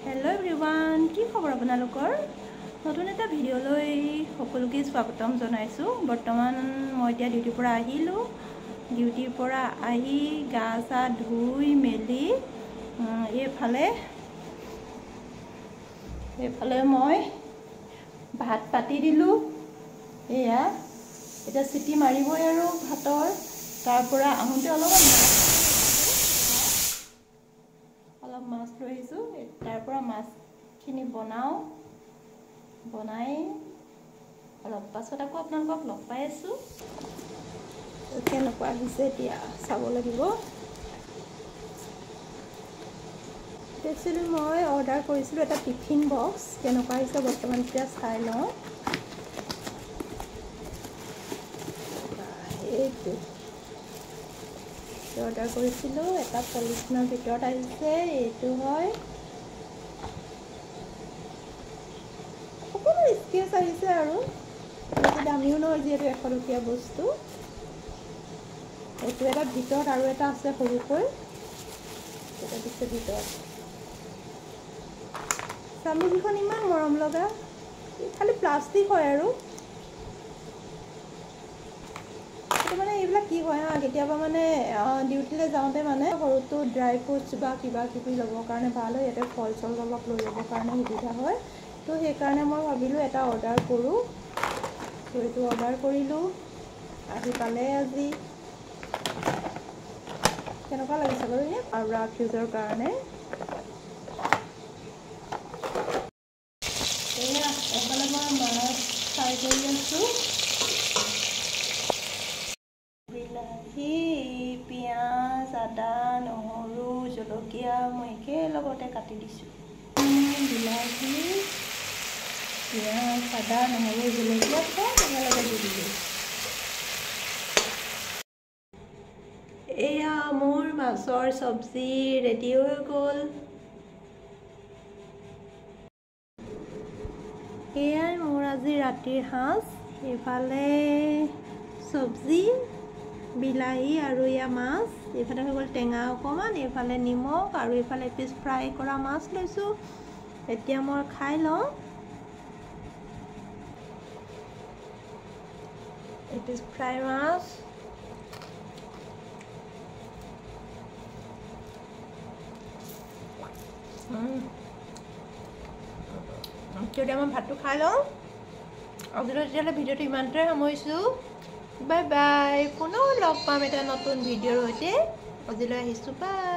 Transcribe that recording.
Hello everyone की खबर आपनालोकर नतुन एटा भिडिओলৈ সকলোকে স্বাগতম জনাইছো। বৰ্তমান মই এতিয়া ডিউটিৰ পৰা আহিলো। ডিউটিৰ পৰা আহি গা চা ধুই মেলি এফালে মই ভাত পাতি দিলো। এয়া এটা সিটি মাৰিবই আৰু ভাতৰ তাৰ পৰা আহোঁতে অলপ মাছ লৈ আহিছো। তাৰ পৰা মাছখিনি বনাই অলপ পাছত আকৌ আপোনালোকক লগ পাই আছো। কেনেকুৱা হৈছে এতিয়া চাব লাগিব। একচুৱেলি মই অৰ্ডাৰ কৰিছিলো এটা টিফিন বক্স। কেনেকুৱা হৈছে বৰ্তমান এতিয়া চাই লওঁ। এইটো অৰ্ডাৰ কৰিছিলো এটা পলিথিনৰ ভিতৰত আহিছে। এইটো হয় সকলো স্কেচ আহিছে আৰু দামীও নহয় যিহেতু 100 টকীয়া বস্তু। এইটো এটা ভিতৰত আৰু এটা আছে সৰুকৈ। এটা দিছে ভিতৰত। চামুচখন ইমান মৰম লগা, খালি প্লাষ্টিক হয় আৰু মানে এইবিলাক কি হয় কেতিয়াবা মানে ডিউটিলৈ যাওঁতে মানে সৰুটো ড্ৰাই ফ্ৰুটছ বা কিবা কিবি ল'বৰ কাৰণে ভাল হয়। ইয়াতে ফল চল অলপ লৈ ল'বৰ কাৰণে সুবিধা হয়। তো সেইকাৰণে মই ভাবিলোঁ এটা অৰ্ডাৰ কৰোঁ। তো এইটো অৰ্ডাৰ কৰিলোঁ, আহি পালে আজি। কেনেকুৱা লাগিছে বাৰু আৰু ৰাফ ইউজৰ কাৰণে। এয়া এফালে মই মাছ ফ্ৰাই কৰি আছোঁ। বিলাহী, পিঁয়াজ, আদা, নহৰু, জলকীয়া মই একেলগতে কাটি দিছোঁ। বিলাহী, পিঁয়াজ, আদা, নহৰু, জলকীয়া চব একেলগে দি দিলোঁ। এয়া মোৰ মাছৰ চব্জি ৰেডি হৈ গ'ল। এয়াই মোৰ আজি ৰাতিৰ সাঁজ। এইফালে চব্জি, বিলাহী আৰু এয়া মাছ। এইফালে হৈ গ'ল টেঙা অকণমান, এইফালে নিমখ আৰু এইফালে এপিচ ফ্ৰাই কৰা মাছ লৈছোঁ। এতিয়া মই খাই লওঁ। এপিচ ফ্ৰাই মাছ, তেতিয়া মই ভাতটো খাই লওঁ। আজিলৈ তেতিয়াহ'লে ভিডিঅ'টো ইমানটোৱে সামৰিছোঁ। Bye bye. পুনৰ লগ পাম এটা নতুন ভিডিঅ'ৰ সৈতে। আজিলৈ আহিছোঁ। বাই।